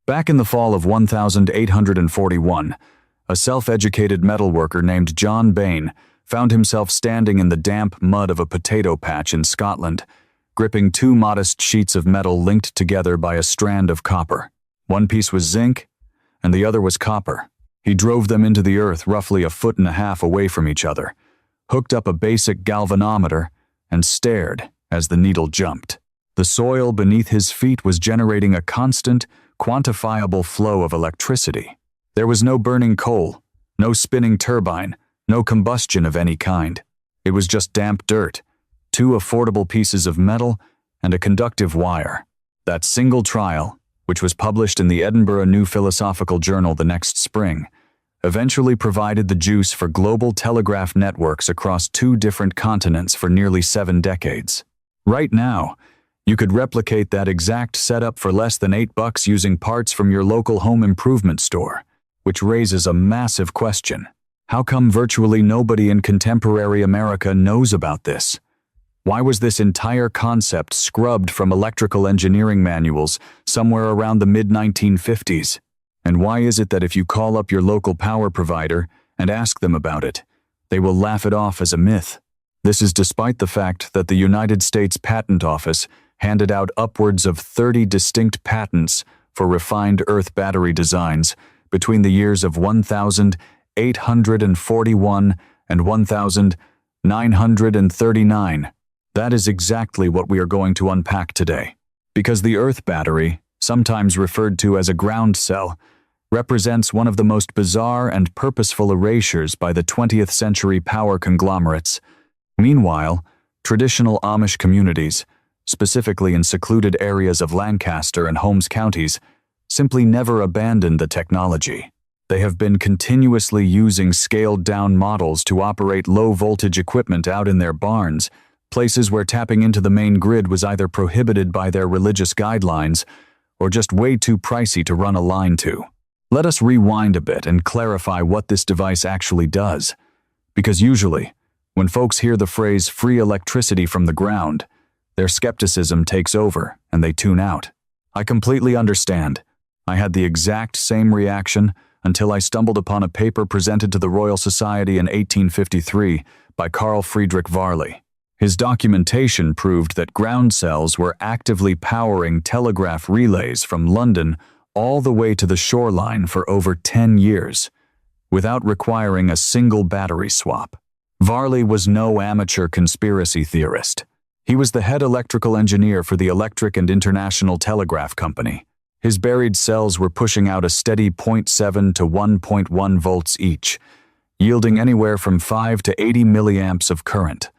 Back in the fall of 1841, a self-educated metalworker named John Bain found himself standing in the damp mud of a potato patch in Scotland, gripping two modest sheets of metal linked together by a strand of copper. One piece was zinc, and the other was copper. He drove them into the earth roughly 1.5 feet away from each other, hooked up a basic galvanometer, and stared as the needle jumped. The soil beneath his feet was generating a constant, quantifiable flow of electricity. There was no burning coal, no spinning turbine, no combustion of any kind. It was just damp dirt, two affordable pieces of metal, and a conductive wire. That single trial, which was published in the Edinburgh New Philosophical Journal the next spring, eventually provided the juice for global telegraph networks across 2 different continents for nearly 7 decades. Right now, you could replicate that exact setup for less than $8 using parts from your local home improvement store, which raises a massive question. How come virtually nobody in contemporary America knows about this? Why was this entire concept scrubbed from electrical engineering manuals somewhere around the mid-1950s? And why is it that if you call up your local power provider and ask them about it, they will laugh it off as a myth? This is despite the fact that the United States Patent Office handed out upwards of 30 distinct patents for refined earth battery designs between the years of 1841 and 1939. That is exactly what we are going to unpack today. Because the earth battery, sometimes referred to as a ground cell, represents one of the most bizarre and purposeful erasures by the 20th century power conglomerates. Meanwhile, traditional Amish communities, specifically in secluded areas of Lancaster and Holmes counties, simply never abandoned the technology. They have been continuously using scaled-down models to operate low-voltage equipment out in their barns, places where tapping into the main grid was either prohibited by their religious guidelines or just way too pricey to run a line to. Let us rewind a bit and clarify what this device actually does, because usually, when folks hear the phrase free electricity from the ground, their skepticism takes over and they tune out. I completely understand. I had the exact same reaction until I stumbled upon a paper presented to the Royal Society in 1853 by Carl Friedrich Varley. His documentation proved that ground cells were actively powering telegraph relays from London all the way to the shoreline for over 10 years, without requiring a single battery swap. Varley was no amateur conspiracy theorist. He was the head electrical engineer for the Electric and International Telegraph Company. His buried cells were pushing out a steady 0.7 to 1.1 volts each, yielding anywhere from 5 to 80 milliamps of current,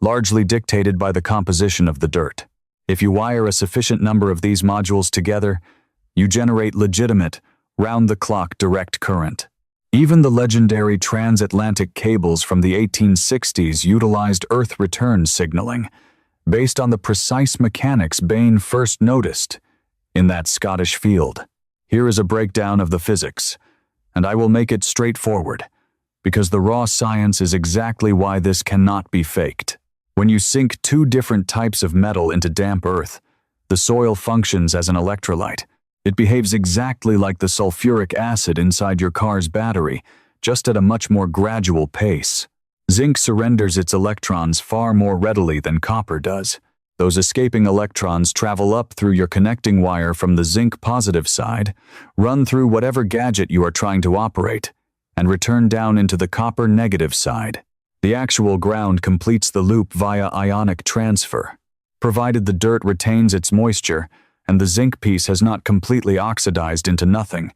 largely dictated by the composition of the dirt. If you wire a sufficient number of these modules together, you generate legitimate, round-the-clock direct current. Even the legendary transatlantic cables from the 1860s utilized earth return signaling, based on the precise mechanics Bain first noticed in that Scottish field. Here is a breakdown of the physics, and I will make it straightforward, because the raw science is exactly why this cannot be faked. When you sink 2 different types of metal into damp earth, the soil functions as an electrolyte. It behaves exactly like the sulfuric acid inside your car's battery, just at a much more gradual pace. Zinc surrenders its electrons far more readily than copper does. Those escaping electrons travel up through your connecting wire from the zinc positive side, run through whatever gadget you are trying to operate, and return down into the copper negative side. The actual ground completes the loop via ionic transfer. Provided the dirt retains its moisture and the zinc piece has not completely oxidized into nothing,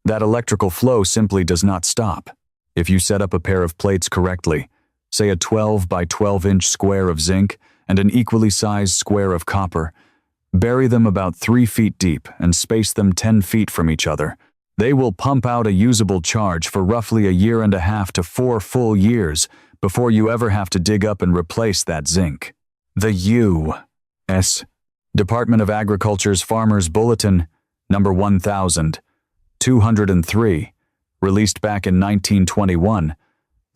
that electrical flow simply does not stop. If you set up a pair of plates correctly, say a 12 by 12 inch square of zinc and an equally sized square of copper, bury them about 3 feet deep and space them 10 feet from each other, they will pump out a usable charge for roughly 1.5 to 4 full years before you ever have to dig up and replace that zinc. The U.S. Department of Agriculture's Farmers Bulletin, number 1203, released back in 1921,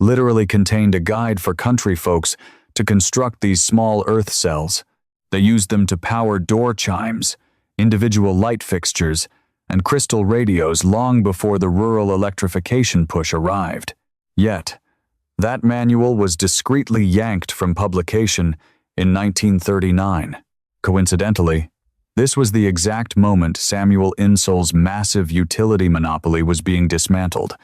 literally contained a guide for country folks to construct these small earth cells. They used them to power door chimes, individual light fixtures, and crystal radios long before the rural electrification push arrived. Yet, that manual was discreetly yanked from publication in 1939. Coincidentally, this was the exact moment Samuel Insull's massive utility monopoly was being dismantled,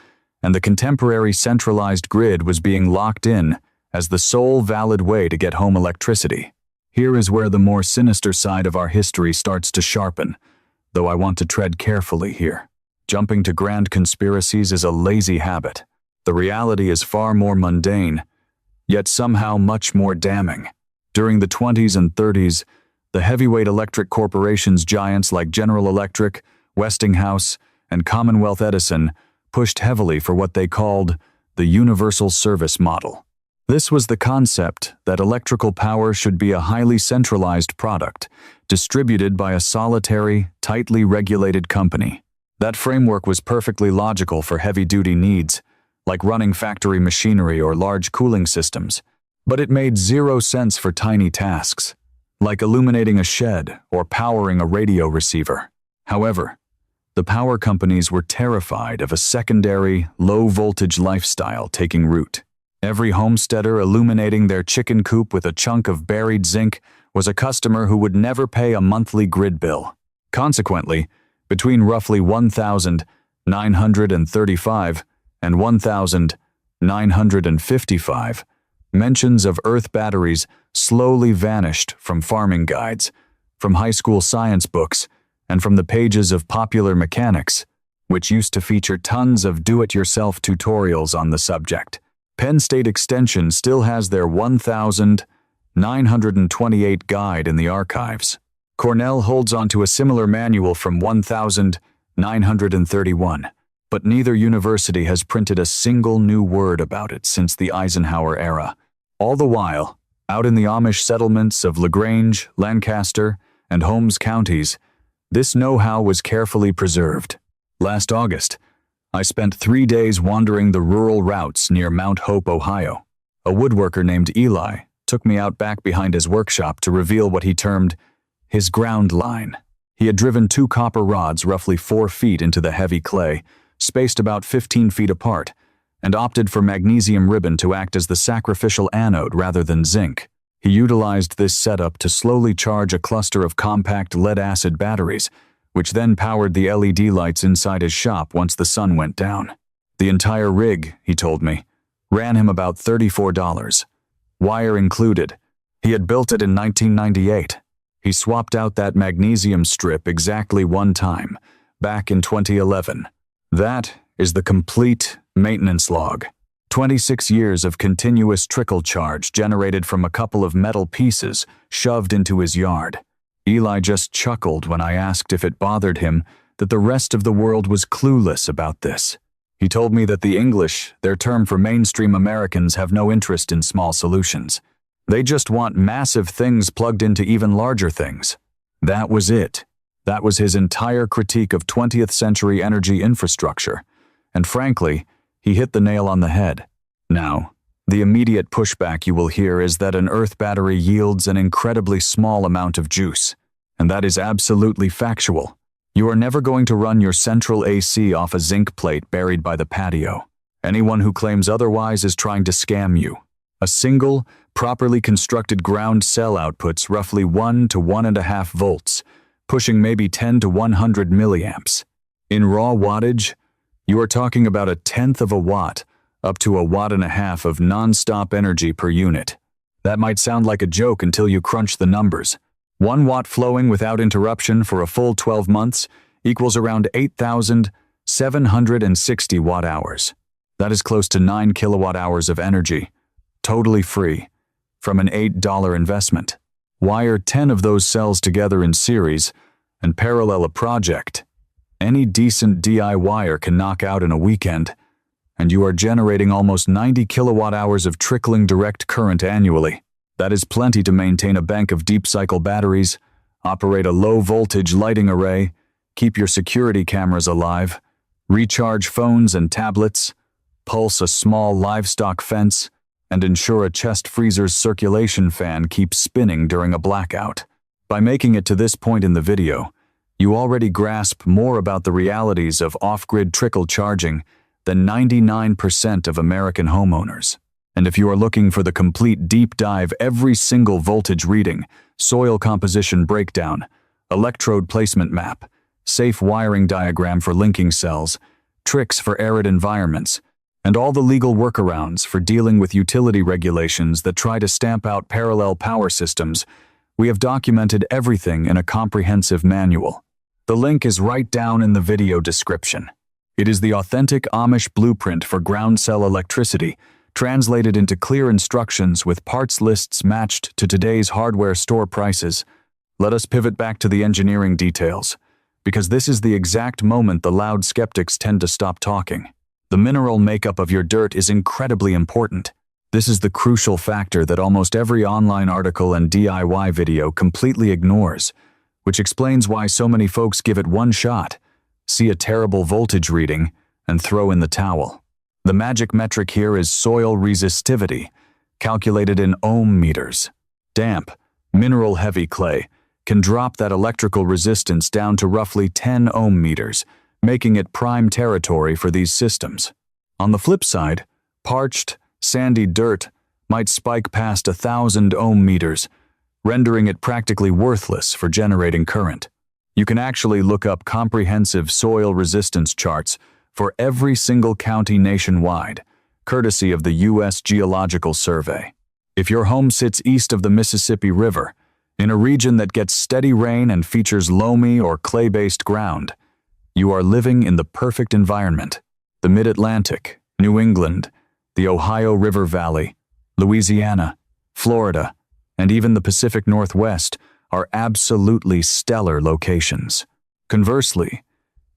and the contemporary centralized grid was being locked in as the sole valid way to get home electricity. Here is where the more sinister side of our history starts to sharpen, though I want to tread carefully here. Jumping to grand conspiracies is a lazy habit. The reality is far more mundane, yet somehow much more damning. During the 20s and 30s, the heavyweight electric corporations giants like General Electric, Westinghouse, and Commonwealth Edison pushed heavily for what they called the universal service model. This was the concept that electrical power should be a highly centralized product, distributed by a solitary, tightly regulated company. That framework was perfectly logical for heavy-duty needs, like running factory machinery or large cooling systems, but it made zero sense for tiny tasks, like illuminating a shed or powering a radio receiver. However, the power companies were terrified of a secondary, low-voltage lifestyle taking root. Every homesteader illuminating their chicken coop with a chunk of buried zinc was a customer who would never pay a monthly grid bill. Consequently, between roughly 1,935 and 1,955, mentions of earth batteries slowly vanished from farming guides, from high school science books, and from the pages of Popular Mechanics, which used to feature tons of do-it-yourself tutorials on the subject. Penn State Extension still has their 1,928 guide in the archives. Cornell holds onto a similar manual from 1,931, but neither university has printed a single new word about it since the Eisenhower era. All the while, out in the Amish settlements of LaGrange, Lancaster, and Holmes counties, this know-how was carefully preserved. Last August, I spent 3 days wandering the rural routes near Mount Hope, Ohio. A woodworker named Eli took me out back behind his workshop to reveal what he termed his ground line. He had driven 2 copper rods roughly 4 feet into the heavy clay, spaced about 15 feet apart, and opted for magnesium ribbon to act as the sacrificial anode rather than zinc. He utilized this setup to slowly charge a cluster of compact lead-acid batteries, which then powered the LED lights inside his shop once the sun went down. The entire rig, he told me, ran him about $34, wire included. He had built it in 1998. He swapped out that magnesium strip exactly one time, back in 2011. That is the complete maintenance log. 26 years of continuous trickle charge generated from a couple of metal pieces shoved into his yard. Eli just chuckled when I asked if it bothered him that the rest of the world was clueless about this. He told me that the English, their term for mainstream Americans, have no interest in small solutions. They just want massive things plugged into even larger things. That was it. That was his entire critique of 20th century energy infrastructure. And frankly, he hit the nail on the head. Now, the immediate pushback you will hear is that an earth battery yields an incredibly small amount of juice. And that is absolutely factual. You are never going to run your central AC off a zinc plate buried by the patio. Anyone who claims otherwise is trying to scam you. A single, properly constructed ground cell outputs roughly 1 to 1.5 volts, pushing maybe 10 to 100 milliamps. In raw wattage, you are talking about 1/10 of a watt, up to 1.5 watts of non-stop energy per unit. That might sound like a joke until you crunch the numbers. 1 watt flowing without interruption for a full 12 months equals around 8,760 watt-hours. That is close to 9 kilowatt-hours of energy, totally free, from an $8 investment. Wire 10 of those cells together in series and parallel a project. Any decent DIYer can knock out in a weekend, and you are generating almost 90 kilowatt-hours of trickling direct current annually. That is plenty to maintain a bank of deep-cycle batteries, operate a low-voltage lighting array, keep your security cameras alive, recharge phones and tablets, pulse a small livestock fence, and ensure a chest freezer's circulation fan keeps spinning during a blackout. By making it to this point in the video, You already grasp more about the realities of off-grid trickle charging than 99% of American homeowners. And if you are looking for the complete deep dive, every single voltage reading, soil composition breakdown, electrode placement map, safe wiring diagram for linking cells, tricks for arid environments, and all the legal workarounds for dealing with utility regulations that try to stamp out parallel power systems, we have documented everything in a comprehensive manual. The link is right down in the video description. It is the authentic Amish blueprint for ground cell electricity, translated into clear instructions with parts lists matched to today's hardware store prices. Let us pivot back to the engineering details, because this is the exact moment the loud skeptics tend to stop talking. The mineral makeup of your dirt is incredibly important. This is the crucial factor that almost every online article and DIY video completely ignores, which explains why so many folks give it one shot, see a terrible voltage reading, and throw in the towel. The magic metric here is soil resistivity, calculated in ohm meters. Damp, mineral-heavy clay can drop that electrical resistance down to roughly 10 ohm meters, making it prime territory for these systems. On the flip side, parched, sandy dirt might spike past 1,000 ohm meters, rendering it practically worthless for generating current. You can actually look up comprehensive soil resistance charts for every single county nationwide, courtesy of the U.S. Geological Survey. If your home sits east of the Mississippi River, in a region that gets steady rain and features loamy or clay-based ground, you are living in the perfect environment. The Mid-Atlantic, New England, the Ohio River Valley, Louisiana, Florida, and even the Pacific Northwest are absolutely stellar locations. Conversely,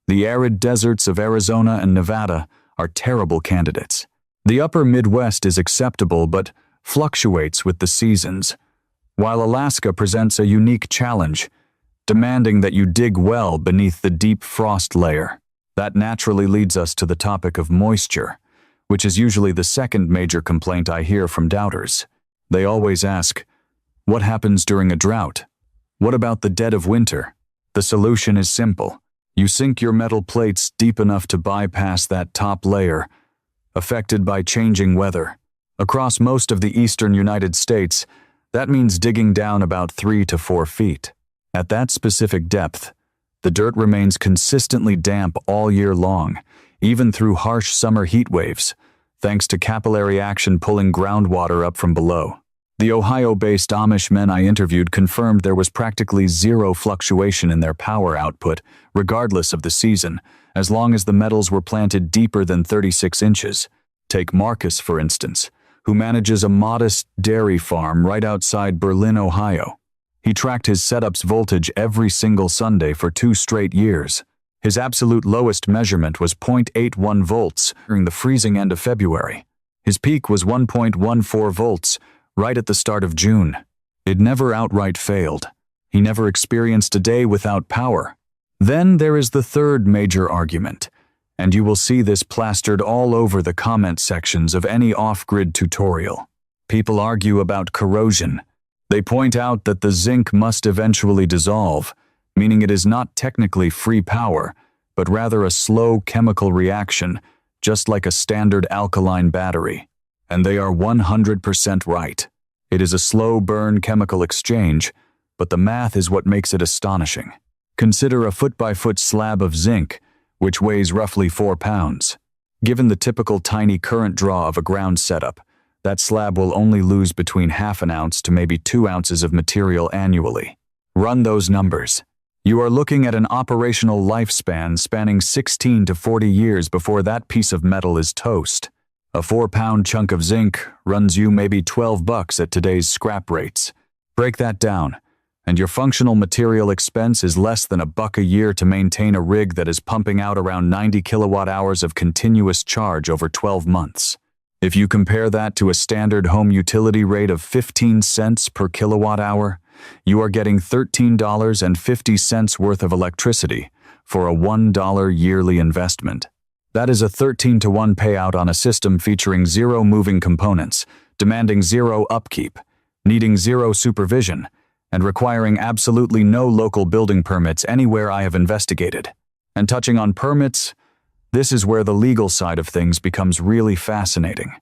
the arid deserts of Arizona and Nevada are terrible candidates. The upper Midwest is acceptable but fluctuates with the seasons, while Alaska presents a unique challenge, demanding that you dig well beneath the deep frost layer. That naturally leads us to the topic of moisture, which is usually the second major complaint I hear from doubters. They always ask, what happens during a drought? What about the dead of winter? The solution is simple. You sink your metal plates deep enough to bypass that top layer, affected by changing weather. Across most of the eastern United States, that means digging down about 3 to 4 feet. At that specific depth, the dirt remains consistently damp all year long, even through harsh summer heat waves, thanks to capillary action pulling groundwater up from below. The Ohio-based Amish men I interviewed confirmed there was practically zero fluctuation in their power output, regardless of the season, as long as the metals were planted deeper than 36 inches. Take Marcus, for instance, who manages a modest dairy farm right outside Berlin, Ohio. He tracked his setup's voltage every single Sunday for 2 straight years. His absolute lowest measurement was 0.81 volts during the freezing end of February. His peak was 1.14 volts, right at the start of June. It never outright failed. He never experienced a day without power. Then there is the third major argument, and you will see this plastered all over the comment sections of any off-grid tutorial. People argue about corrosion. They point out that the zinc must eventually dissolve, meaning it is not technically free power, but rather a slow chemical reaction, just like a standard alkaline battery. And they are 100% right. It is a slow burn chemical exchange, but the math is what makes it astonishing. Consider a foot-by-foot slab of zinc, which weighs roughly 4 pounds. Given the typical tiny current draw of a ground setup, that slab will only lose between half an ounce to maybe 2 ounces of material annually. Run those numbers. You are looking at an operational lifespan spanning 16 to 40 years before that piece of metal is toast. A 4-pound chunk of zinc runs you maybe $12 at today's scrap rates. Break that down, and your functional material expense is less than $1 a year to maintain a rig that is pumping out around 90 kilowatt hours of continuous charge over 12 months. If you compare that to a standard home utility rate of 15 cents per kilowatt hour, you are getting $13.50 worth of electricity for a $1 yearly investment. That is a 13-to-1 payout on a system featuring 0 moving components, demanding 0 upkeep, needing 0 supervision, and requiring absolutely no local building permits anywhere I have investigated. And touching on permits, this is where the legal side of things becomes really fascinating.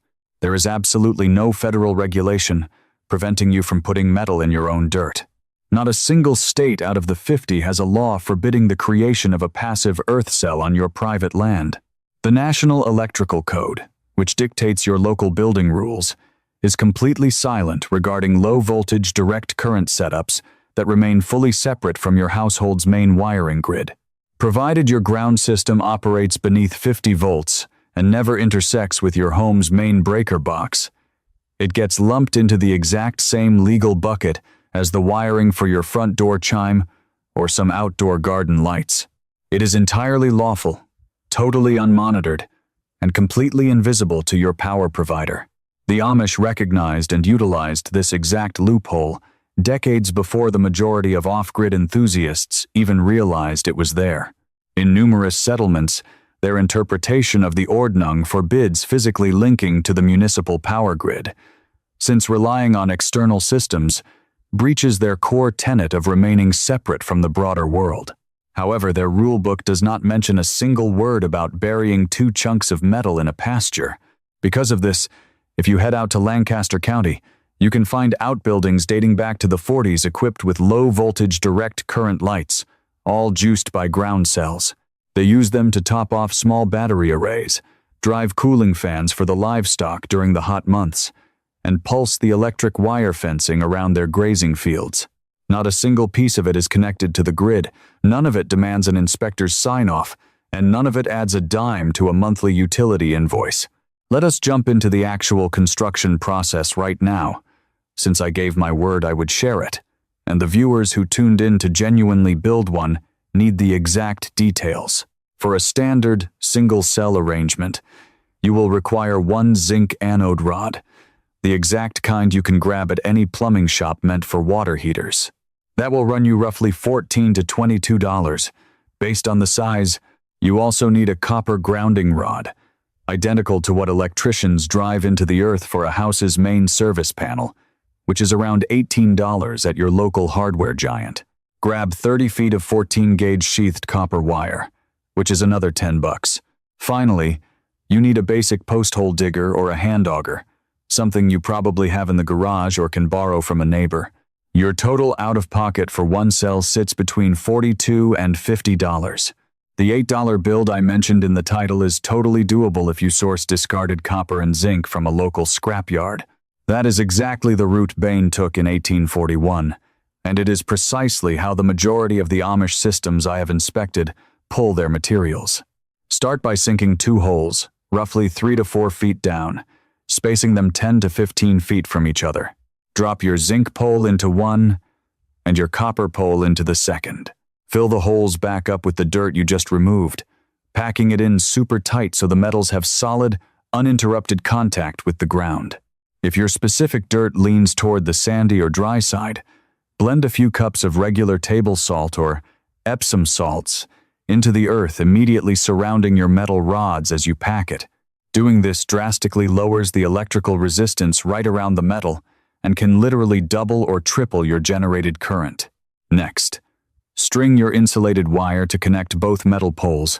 There is absolutely no federal regulation preventing you from putting metal in your own dirt. Not a single state out of the 50 has a law forbidding the creation of a passive earth cell on your private land. The National Electrical Code, which dictates your local building rules, is completely silent regarding low-voltage direct current setups that remain fully separate from your household's main wiring grid. Provided your ground system operates beneath 50 volts and never intersects with your home's main breaker box, it gets lumped into the exact same legal bucket as the wiring for your front door chime or some outdoor garden lights. It is entirely lawful, totally unmonitored, and completely invisible to your power provider. The Amish recognized and utilized this exact loophole decades before the majority of off-grid enthusiasts even realized it was there. In numerous settlements, their interpretation of the Ordnung forbids physically linking to the municipal power grid, since relying on external systems breaches their core tenet of remaining separate from the broader world. However, their rulebook does not mention a single word about burying 2 chunks of metal in a pasture. Because of this, if you head out to Lancaster County, you can find outbuildings dating back to the 40s equipped with low-voltage direct current lights, all juiced by ground cells. They use them to top off small battery arrays, drive cooling fans for the livestock during the hot months, and pulse the electric wire fencing around their grazing fields. Not a single piece of it is connected to the grid, none of it demands an inspector's sign-off, and none of it adds a dime to a monthly utility invoice. Let us jump into the actual construction process right now, since I gave my word I would share it, and the viewers who tuned in to genuinely build one need the exact details. For a standard, single-cell arrangement, you will require 1 zinc anode rod, the exact kind you can grab at any plumbing shop meant for water heaters. That will run you roughly $14 to $22. Based on the size, you also need a copper grounding rod, identical to what electricians drive into the earth for a house's main service panel, which is around $18 at your local hardware giant. Grab 30 feet of 14-gauge sheathed copper wire, which is another $10. Finally, you need a basic post hole digger or a hand auger, something you probably have in the garage or can borrow from a neighbor. Your total out-of-pocket for 1 cell sits between $42 and $50. The $8 build I mentioned in the title is totally doable if you source discarded copper and zinc from a local scrapyard. That is exactly the route Bain took in 1841, and it is precisely how the majority of the Amish systems I have inspected pull their materials. Start by sinking 2 holes, roughly 3 to 4 feet down, spacing them 10 to 15 feet from each other. Drop your zinc pole into one and your copper pole into the second. Fill the holes back up with the dirt you just removed, packing it in super tight so the metals have solid, uninterrupted contact with the ground. If your specific dirt leans toward the sandy or dry side, blend a few cups of regular table salt or Epsom salts into the earth immediately surrounding your metal rods as you pack it. Doing this drastically lowers the electrical resistance right around the metal and can literally double or triple your generated current. Next, string your insulated wire to connect both metal poles,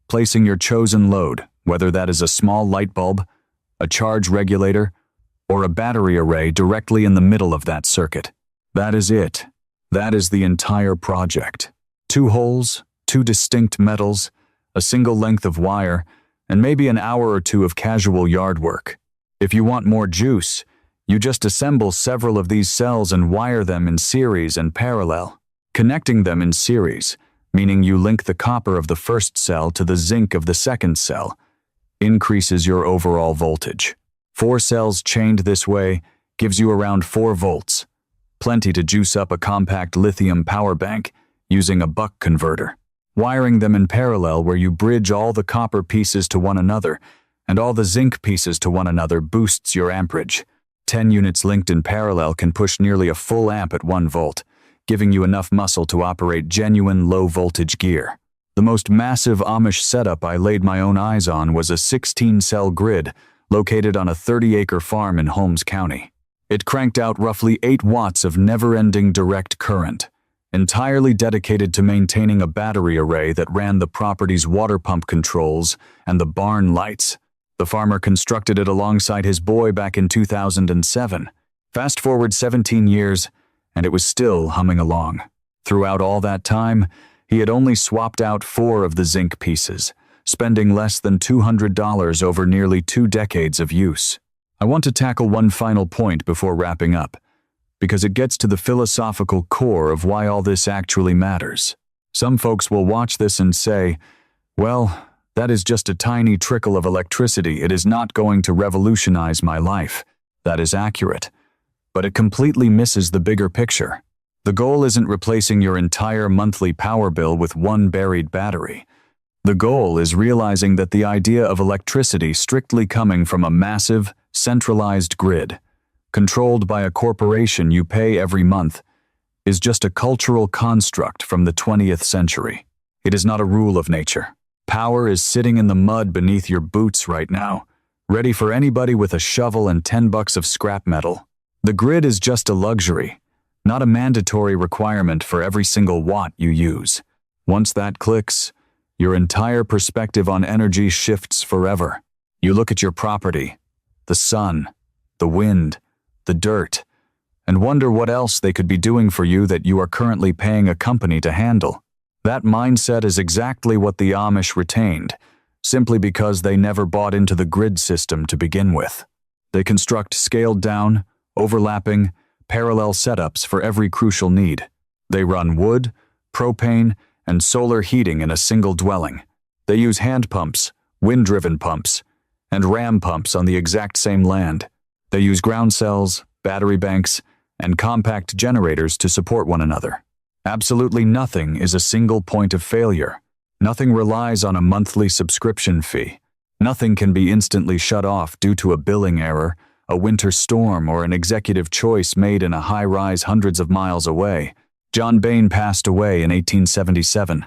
placing your chosen load, whether that is a small light bulb, a charge regulator, or a battery array directly in the middle of that circuit. That is it. That is the entire project. 2 holes, 2 distinct metals, a single length of wire, and maybe an hour or 2 of casual yard work. If you want more juice, you just assemble several of these cells and wire them in series and parallel. Connecting them in series, meaning you link the copper of the first cell to the zinc of the second cell, increases your overall voltage. 4 cells chained this way gives you around 4 volts, plenty to juice up a compact lithium power bank using a buck converter. Wiring them in parallel where you bridge all the copper pieces to one another and all the zinc pieces to one another boosts your amperage. 10 units linked in parallel can push nearly a full amp at 1 volt, giving you enough muscle to operate genuine low-voltage gear. The most massive Amish setup I laid my own eyes on was a 16-cell grid located on a 30-acre farm in Holmes County. It cranked out roughly 8 watts of never-ending direct current, entirely dedicated to maintaining a battery array that ran the property's water pump controls and the barn lights. The farmer constructed it alongside his boy back in 2007. Fast forward 17 years, and it was still humming along. Throughout all that time, he had only swapped out 4 of the zinc pieces, spending less than $200 over nearly 2 decades of use. I want to tackle one final point before wrapping up, because it gets to the philosophical core of why all this actually matters. Some folks will watch this and say, well, that is just a tiny trickle of electricity. It is not going to revolutionize my life. That is accurate. But it completely misses the bigger picture. The goal isn't replacing your entire monthly power bill with one buried battery. The goal is realizing that the idea of electricity strictly coming from a massive, centralized grid, controlled by a corporation you pay every month, is just a cultural construct from the 20th century. It is not a rule of nature. Power is sitting in the mud beneath your boots right now, ready for anybody with a shovel and $10 of scrap metal. The grid is just a luxury, not a mandatory requirement for every single watt you use. Once that clicks, your entire perspective on energy shifts forever. You look at your property, the sun, the wind, the dirt, and wonder what else they could be doing for you that you are currently paying a company to handle. That mindset is exactly what the Amish retained, simply because they never bought into the grid system to begin with. They construct scaled-down, overlapping, parallel setups for every crucial need. They run wood, propane, and solar heating in a single dwelling. They use hand pumps, wind-driven pumps, and ram pumps on the exact same land. They use ground cells, battery banks, and compact generators to support one another. Absolutely nothing is a single point of failure. Nothing relies on a monthly subscription fee. Nothing can be instantly shut off due to a billing error, a winter storm, or an executive choice made in a high-rise hundreds of miles away. John Bain passed away in 1877,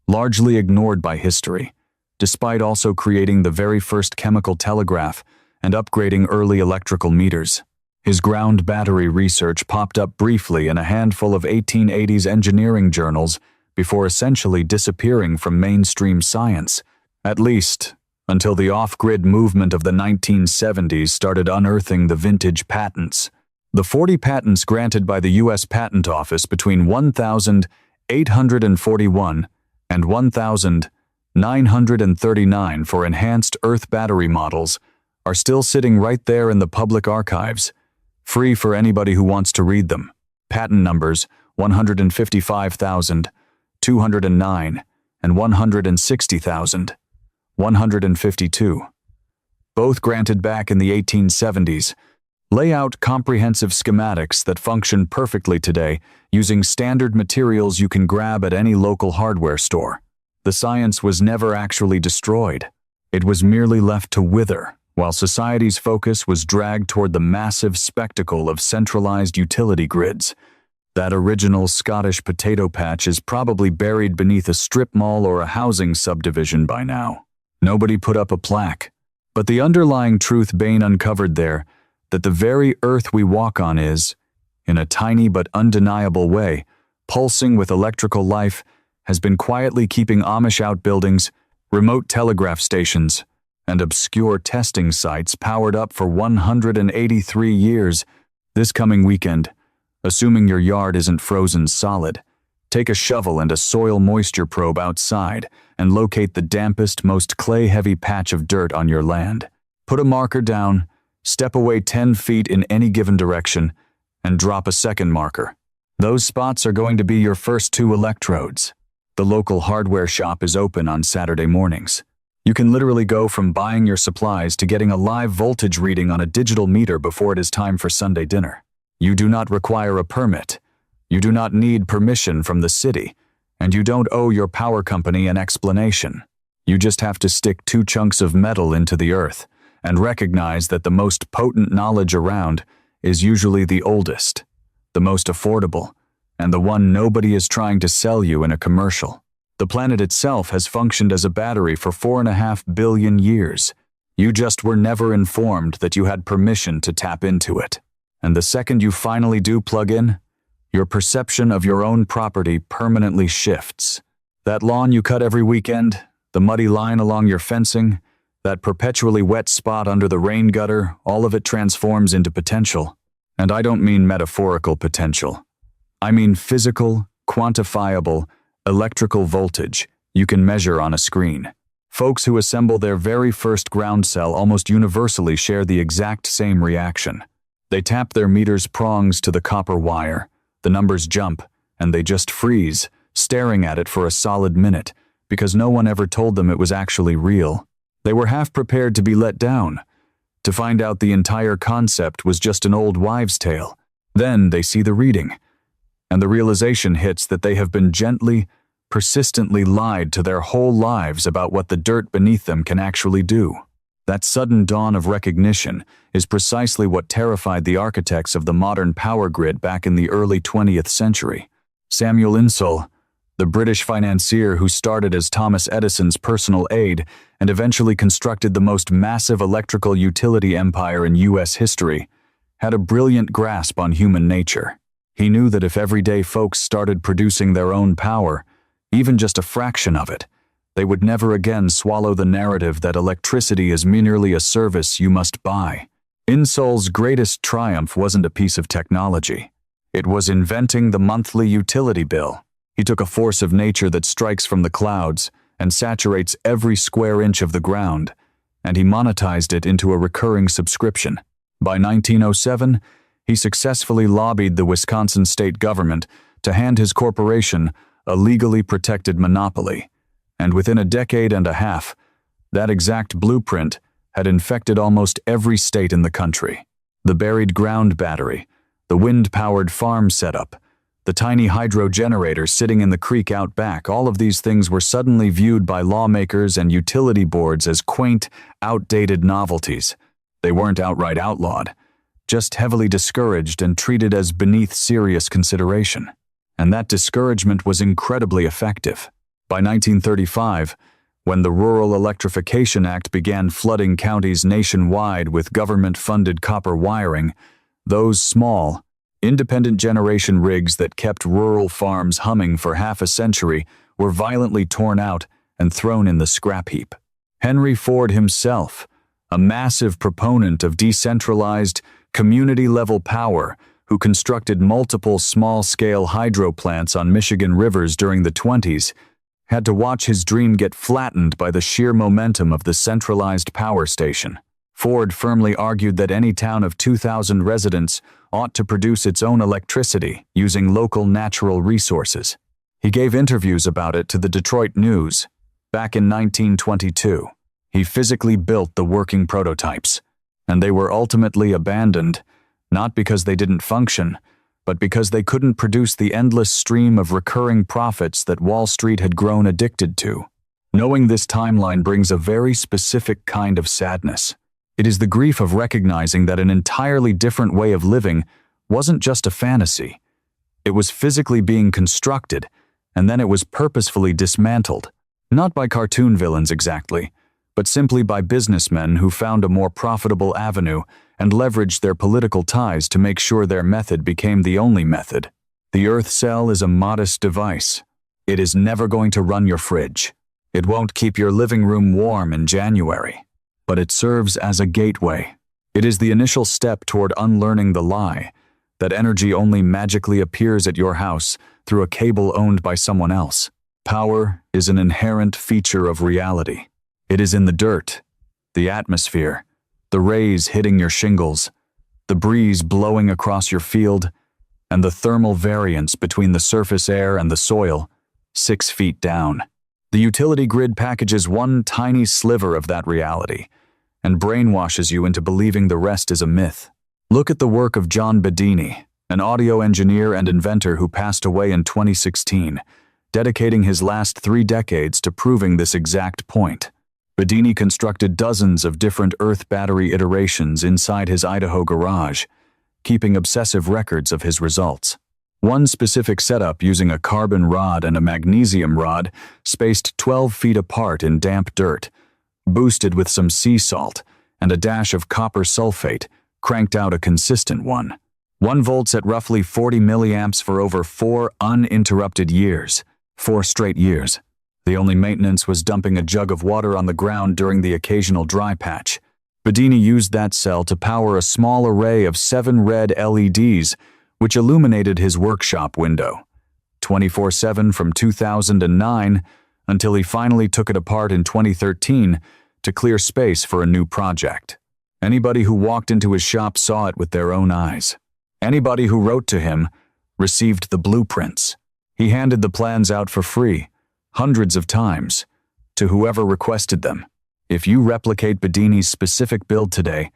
largely ignored by history, despite also creating the very first chemical telegraph and upgrading early electrical meters. His ground battery research popped up briefly in a handful of 1880s engineering journals before essentially disappearing from mainstream science, at least until the off-grid movement of the 1970s started unearthing the vintage patents. The 40 patents granted by the U.S. Patent Office between 1,841 and 1,939 for enhanced Earth battery models are still sitting right there in the public archives, free for anybody who wants to read them. Patent numbers 155,209 and 160,152. Both granted back in the 1870s, lay out comprehensive schematics that function perfectly today using standard materials you can grab at any local hardware store. The science was never actually destroyed. It was merely left to wither, while society's focus was dragged toward the massive spectacle of centralized utility grids. That original Scottish potato patch is probably buried beneath a strip mall or a housing subdivision by now. Nobody put up a plaque. But the underlying truth Bain uncovered there, that the very earth we walk on is, in a tiny but undeniable way, pulsing with electrical life, has been quietly keeping Amish outbuildings, remote telegraph stations, and obscure testing sites powered up for 183 years. This coming weekend, assuming your yard isn't frozen solid, take a shovel and a soil moisture probe outside and locate the dampest, most clay-heavy patch of dirt on your land. Put a marker down, step away 10 feet in any given direction, and drop a second marker. Those spots are going to be your first 2 electrodes. The local hardware shop is open on Saturday mornings. You can literally go from buying your supplies to getting a live voltage reading on a digital meter before it is time for Sunday dinner. You do not require a permit. You do not need permission from the city, and you don't owe your power company an explanation. You just have to stick 2 chunks of metal into the earth and recognize that the most potent knowledge around is usually the oldest, the most affordable, and the one nobody is trying to sell you in a commercial. The planet itself has functioned as a battery for 4.5 billion years. You just were never informed that you had permission to tap into it. And the second you finally do plug in, your perception of your own property permanently shifts. That lawn you cut every weekend, the muddy line along your fencing, that perpetually wet spot under the rain gutter, all of it transforms into potential. And I don't mean metaphorical potential. I mean physical, quantifiable, electrical voltage you can measure on a screen. Folks who assemble their very first ground cell almost universally share the exact same reaction. They tap their meter's prongs to the copper wire, the numbers jump, and they just freeze, staring at it for a solid minute, because no one ever told them it was actually real. They were half prepared to be let down, to find out the entire concept was just an old wives' tale. Then they see the reading, and the realization hits that they have been gently, persistently lied to their whole lives about what the dirt beneath them can actually do. That sudden dawn of recognition is precisely what terrified the architects of the modern power grid back in the early 20th century. Samuel Insull, the British financier who started as Thomas Edison's personal aide and eventually constructed the most massive electrical utility empire in U.S. history, had a brilliant grasp on human nature. He knew that if everyday folks started producing their own power, even just a fraction of it, they would never again swallow the narrative that electricity is merely a service you must buy. Insull's greatest triumph wasn't a piece of technology. It was inventing the monthly utility bill. He took a force of nature that strikes from the clouds and saturates every square inch of the ground, and he monetized it into a recurring subscription. By 1907, he successfully lobbied the Wisconsin state government to hand his corporation a legally protected monopoly, and within a decade and a half, that exact blueprint had infected almost every state in the country. The buried ground battery, the wind-powered farm setup, the tiny hydro generator sitting in the creek out back, all of these things were suddenly viewed by lawmakers and utility boards as quaint, outdated novelties. They weren't outright outlawed, just heavily discouraged and treated as beneath serious consideration. And that discouragement was incredibly effective. By 1935, when the Rural Electrification Act began flooding counties nationwide with government-funded copper wiring, those small, independent generation rigs that kept rural farms humming for half a century were violently torn out and thrown in the scrap heap. Henry Ford himself, a massive proponent of decentralized, community-level power, who constructed multiple small-scale hydro plants on Michigan rivers during the 1920s, had to watch his dream get flattened by the sheer momentum of the centralized power station. Ford firmly argued that any town of 2,000 residents ought to produce its own electricity using local natural resources. He gave interviews about it to the Detroit News. Back in 1922, he physically built the working prototypes, and they were ultimately abandoned, not because they didn't function, but because they couldn't produce the endless stream of recurring profits that Wall Street had grown addicted to. Knowing this timeline brings a very specific kind of sadness. It is the grief of recognizing that an entirely different way of living wasn't just a fantasy. It was physically being constructed, and then it was purposefully dismantled. Not by cartoon villains exactly, but simply by businessmen who found a more profitable avenue and leveraged their political ties to make sure their method became the only method. The earth cell is a modest device. It is never going to run your fridge. It won't keep your living room warm in January. But it serves as a gateway. It is the initial step toward unlearning the lie that energy only magically appears at your house through a cable owned by someone else. Power is an inherent feature of reality. It is in the dirt, the atmosphere, the rays hitting your shingles, the breeze blowing across your field, and the thermal variance between the surface air and the soil, 6 feet down. The utility grid packages one tiny sliver of that reality and brainwashes you into believing the rest is a myth. Look at the work of John Bain, an audio engineer and inventor who passed away in 2016, dedicating his last 3 decades to proving this exact point. Bain constructed dozens of different earth battery iterations inside his Idaho garage, keeping obsessive records of his results. One specific setup using a carbon rod and a magnesium rod spaced 12 feet apart in damp dirt, boosted with some sea salt and a dash of copper sulfate, cranked out a consistent one. 1 volts at roughly 40 milliamps for over 4 uninterrupted years. 4 straight years. The only maintenance was dumping a jug of water on the ground during the occasional dry patch. Bedini used that cell to power a small array of 7 red LEDs, which illuminated his workshop window, 24/7 from 2009 until he finally took it apart in 2013 to clear space for a new project. Anybody who walked into his shop saw it with their own eyes. Anybody who wrote to him received the blueprints. He handed the plans out for free, hundreds of times, to whoever requested them. If you replicate Bedini's specific build today,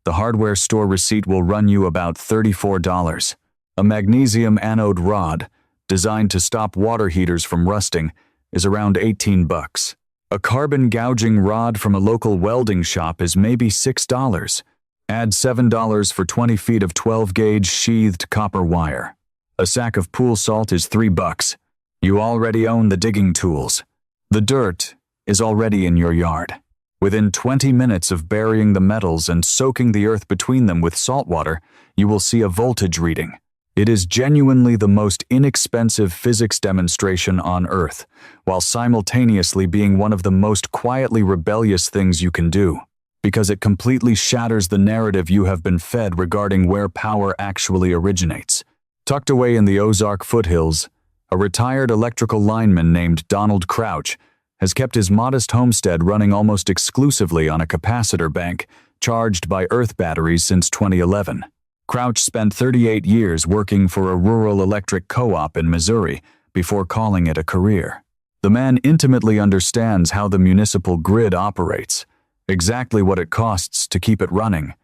the hardware store receipt will run you about $34. A magnesium anode rod, designed to stop water heaters from rusting, is around $18. A carbon gouging rod from a local welding shop is maybe $6. Add $7 for 20 feet of 12-gauge sheathed copper wire. A sack of pool salt is $3. You already own the digging tools. The dirt is already in your yard. Within 20 minutes of burying the metals and soaking the earth between them with salt water, you will see a voltage reading. It is genuinely the most inexpensive physics demonstration on Earth, while simultaneously being one of the most quietly rebellious things you can do, because it completely shatters the narrative you have been fed regarding where power actually originates. Tucked away in the Ozark foothills, a retired electrical lineman named Donald Crouch has kept his modest homestead running almost exclusively on a capacitor bank charged by earth batteries since 2011. Crouch spent 38 years working for a rural electric co-op in Missouri before calling it a career. The man intimately understands how the municipal grid operates, exactly what it costs to keep it running,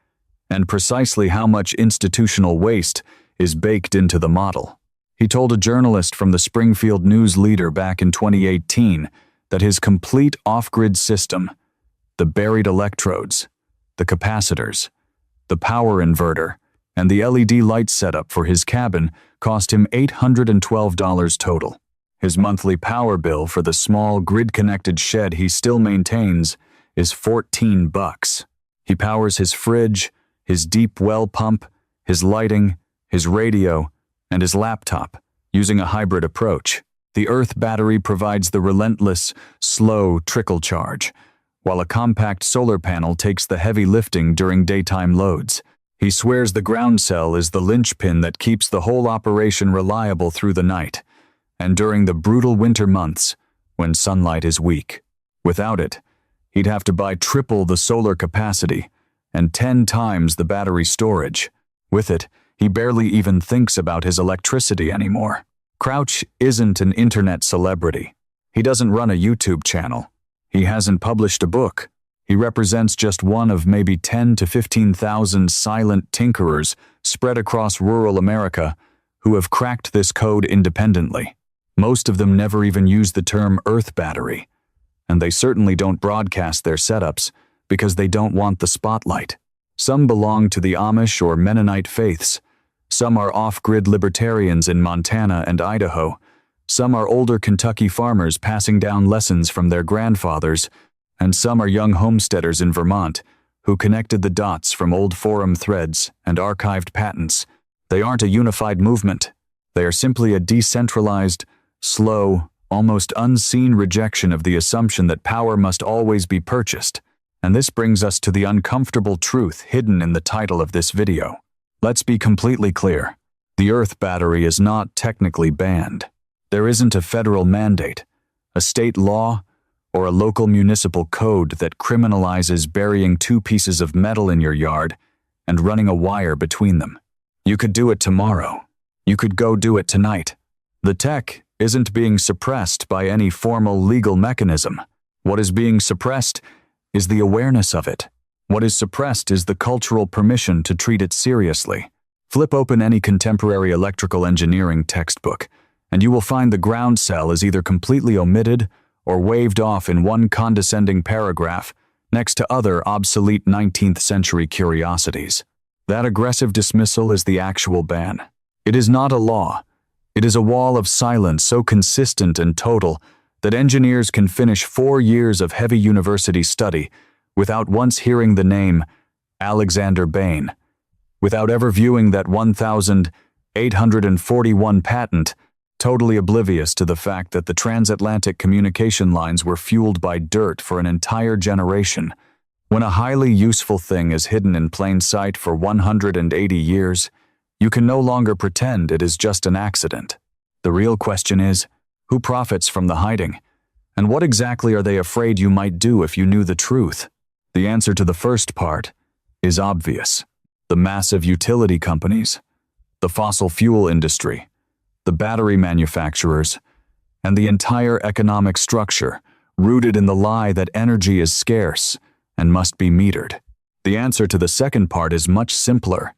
and precisely how much institutional waste is baked into the model. He told a journalist from the Springfield News Leader back in 2018 that his complete off-grid system, the buried electrodes, the capacitors, the power inverter, and the LED light setup for his cabin cost him $812 total. His monthly power bill for the small grid-connected shed he still maintains is $14. He powers his fridge, his deep well pump, his lighting, his radio, and his laptop using a hybrid approach. The earth battery provides the relentless, slow trickle charge, while a compact solar panel takes the heavy lifting during daytime loads. He swears the ground cell is the linchpin that keeps the whole operation reliable through the night, and during the brutal winter months, when sunlight is weak. Without it, he'd have to buy triple the solar capacity and 10 times the battery storage. With it, he barely even thinks about his electricity anymore. Crouch isn't an internet celebrity. He doesn't run a YouTube channel. He hasn't published a book. He represents just one of maybe 10 to 15,000 silent tinkerers spread across rural America who have cracked this code independently. Most of them never even use the term earth battery, and they certainly don't broadcast their setups because they don't want the spotlight. Some belong to the Amish or Mennonite faiths. Some are off-grid libertarians in Montana and Idaho. Some are older Kentucky farmers passing down lessons from their grandfathers, and some are young homesteaders in Vermont who connected the dots from old forum threads and archived patents. They aren't a unified movement. They are simply a decentralized, slow, almost unseen rejection of the assumption that power must always be purchased. And this brings us to the uncomfortable truth hidden in the title of this video. Let's be completely clear. The earth battery is not technically banned. There isn't a federal mandate, a state law, or a local municipal code that criminalizes burying 2 pieces of metal in your yard and running a wire between them. You could do it tomorrow. You could go do it tonight. The tech isn't being suppressed by any formal legal mechanism. What is being suppressed is the awareness of it. What is suppressed is the cultural permission to treat it seriously. Flip open any contemporary electrical engineering textbook, and you will find the ground cell is either completely omitted or waved off in one condescending paragraph next to other obsolete 19th century curiosities. That aggressive dismissal is the actual ban. It is not a law. It is a wall of silence so consistent and total that engineers can finish 4 years of heavy university study without once hearing the name Alexander Bain, without ever viewing that 1,841 patent, totally oblivious to the fact that the transatlantic communication lines were fueled by dirt for an entire generation. When a highly useful thing is hidden in plain sight for 180 years, you can no longer pretend it is just an accident. The real question is, who profits from the hiding? And what exactly are they afraid you might do if you knew the truth? The answer to the first part is obvious. The massive utility companies, the fossil fuel industry, the battery manufacturers, and the entire economic structure rooted in the lie that energy is scarce and must be metered. The answer to the second part is much simpler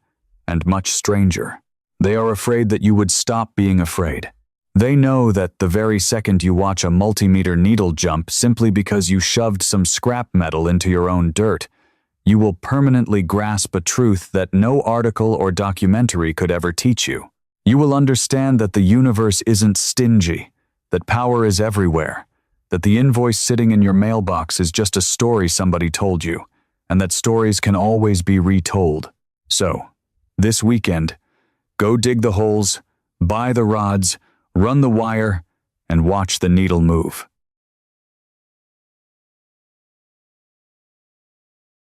and much stranger. They are afraid that you would stop being afraid. They know that the very second you watch a multimeter needle jump simply because you shoved some scrap metal into your own dirt, you will permanently grasp a truth that no article or documentary could ever teach you. You will understand that the universe isn't stingy, that power is everywhere, that the invoice sitting in your mailbox is just a story somebody told you, and that stories can always be retold. So, this weekend, go dig the holes, buy the rods, run the wire, and watch the needle move.